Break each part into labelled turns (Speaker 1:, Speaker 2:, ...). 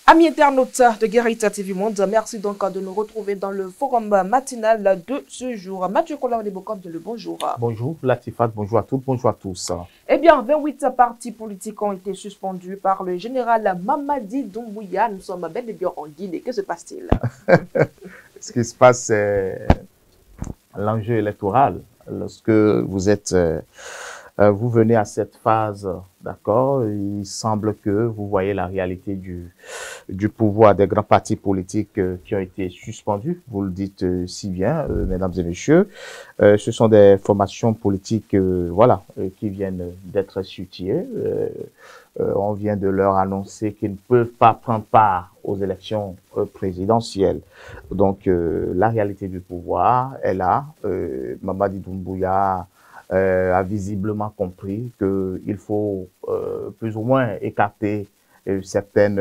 Speaker 1: Amis internautes de Guérita TV Monde, merci donc de nous retrouver dans le forum matinal de ce jour. Mathieu Kola-Debokov, le bonjour.
Speaker 2: Bonjour Latifat, bonjour à toutes, bonjour à tous.
Speaker 1: Eh bien, 28 partis politiques ont été suspendus par le général Mamadi Doumbouya. Nous sommes bel et bien en Guinée. Que se passe-t-il?
Speaker 2: Ce qui se passe, c'est l'enjeu électoral. Lorsque vous venez à cette phase, d'accord, il semble que vous voyez la réalité du pouvoir des grands partis politiques qui ont été suspendus. Vous le dites si bien, mesdames et messieurs. Ce sont des formations politiques, qui viennent d'être situées. On vient de leur annoncer qu'ils ne peuvent pas prendre part aux élections présidentielles. Donc, la réalité du pouvoir est là. Mamadi Doumbouya a visiblement compris qu'il faut plus ou moins écarter certaines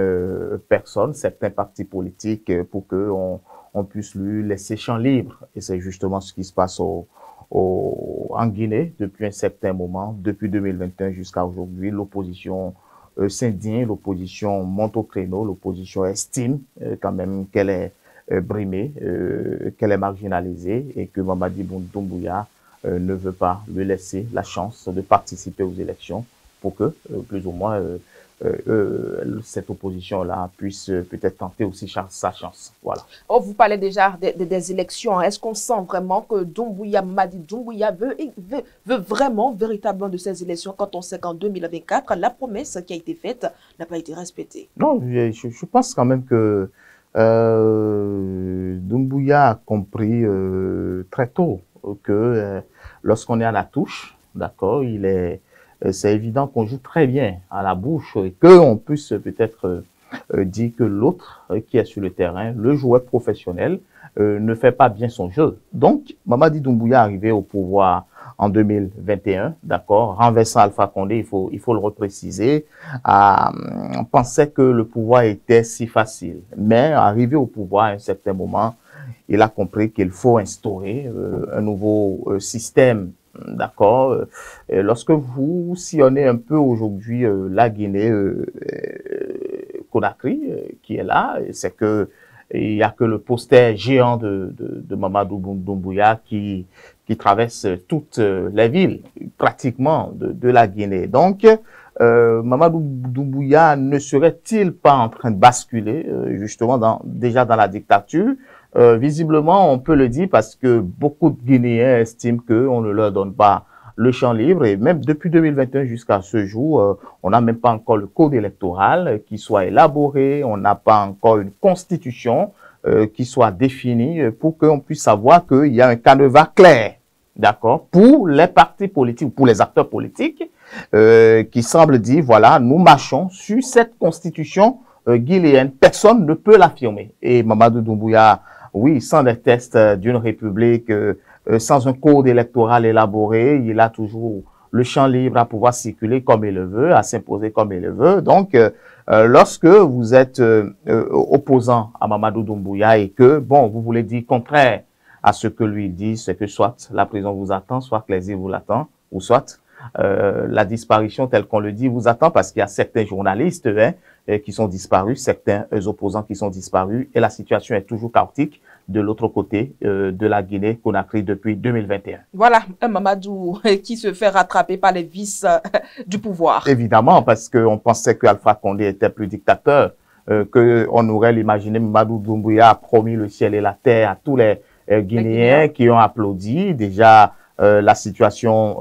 Speaker 2: personnes, certains partis politiques pour qu'on puisse lui laisser champ libre. Et c'est justement ce qui se passe en Guinée depuis un certain moment, depuis 2021 jusqu'à aujourd'hui. L'opposition s'indigne, l'opposition monte au créneau, l'opposition estime quand même qu'elle est brimée, qu'elle est marginalisée et que Mamadi Doumbouya ne veut pas lui laisser la chance de participer aux élections pour que, plus ou moins, cette opposition-là puisse peut-être tenter aussi sa chance. Voilà.
Speaker 1: Oh, vous parlez déjà des élections. Est-ce qu'on sent vraiment que Mamadi Doumbouya veut vraiment, véritablement de ces élections quand on sait qu'en 2024, la promesse qui a été faite n'a pas été respectée?
Speaker 2: Non, je pense quand même que Doumbouya a compris très tôt que lorsqu'on est à la touche, d'accord, c'est évident qu'on joue très bien à la bouche et qu'on puisse peut-être dire que l'autre qui est sur le terrain, le joueur professionnel, ne fait pas bien son jeu. Donc, Mamadi Doumbouya arrivé au pouvoir en 2021, d'accord, renversant Alpha Condé, il faut le repréciser, pensait que le pouvoir était si facile. Mais arrivé au pouvoir à un certain moment, il a compris qu'il faut instaurer un nouveau système, d'accord. Lorsque vous sillonnez un peu aujourd'hui la Guinée Conakry qui est là, c'est que il y a que le poster géant de Mamadi Doumbouya qui traverse toutes les villes pratiquement de la Guinée. Donc Mamadi Doumbouya ne serait-il pas en train de basculer justement déjà dans la dictature? Visiblement, on peut le dire parce que beaucoup de Guinéens estiment qu'on ne leur donne pas le champ libre et même depuis 2021 jusqu'à ce jour, on n'a même pas encore le code électoral qui soit élaboré, on n'a pas encore une constitution qui soit définie pour qu'on puisse savoir qu'il y a un canevas clair, d'accord, pour les partis politiques, pour les acteurs politiques qui semblent dire, voilà, nous marchons sur cette constitution guinéenne. Personne ne peut l'affirmer. Et Mamadi Doumbouya, oui, sans les tests d'une république, sans un code électoral élaboré, il a toujours le champ libre à pouvoir circuler comme il le veut, à s'imposer comme il le veut. Donc, lorsque vous êtes opposant à Mamadi Doumbouya et que, bon, vous voulez dire contraire à ce que lui dit, c'est que soit la prison vous attend, soit que l'exil vous l'attend, ou soit la disparition telle qu'on le dit vous attend parce qu'il y a certains journalistes qui sont disparus, certains opposants qui sont disparus et la situation est toujours chaotique de l'autre côté de la Guinée-Conakry depuis 2021.
Speaker 1: Voilà, un Mamadou qui se fait rattraper par les vices du pouvoir.
Speaker 2: Évidemment, parce qu'on pensait que Alpha Condé était plus dictateur, qu'on aurait imaginé Mamadi Doumbouya a promis le ciel et la terre à tous les Guinéens qui ont applaudi. Déjà, la situation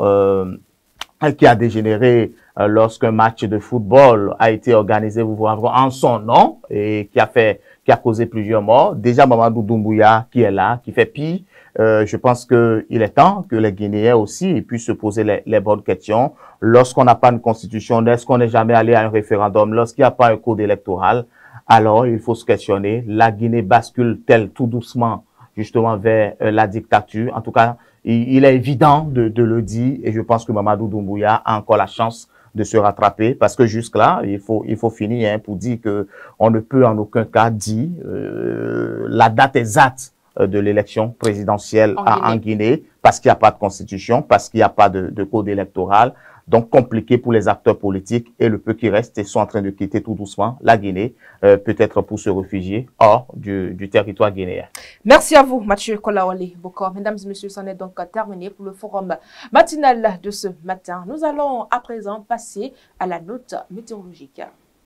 Speaker 2: qui a dégénéré lorsqu'un match de football a été organisé, vous voyez, en son nom et qui a causé plusieurs morts. Déjà, Mamadi Doumbouya qui est là, qui fait pire. Je pense qu'il est temps que les Guinéens aussi puissent se poser les bonnes questions. Lorsqu'on n'a pas une constitution, est-ce qu'on n'est jamais allé à un référendum? Lorsqu'il n'y a pas un code électoral, alors il faut se questionner. La Guinée bascule-t-elle tout doucement justement vers la dictature? En tout cas, il est évident de le dire et je pense que Mamadi Doumbouya a encore la chance de se rattraper parce que jusque-là, il faut finir pour dire que on ne peut en aucun cas dire la date exacte de l'élection présidentielle
Speaker 1: En
Speaker 2: en Guinée, parce qu'il n'y a pas de constitution, parce qu'il n'y a pas de code électoral. Donc, compliqué pour les acteurs politiques et le peu qui reste, ils sont en train de quitter tout doucement la Guinée, peut-être pour se réfugier hors du territoire guinéen.
Speaker 1: Merci à vous, Mathieu Kolaole Bokor. Mesdames et messieurs, c'en est donc terminé pour le forum matinal de ce matin. Nous allons à présent passer à la note météorologique.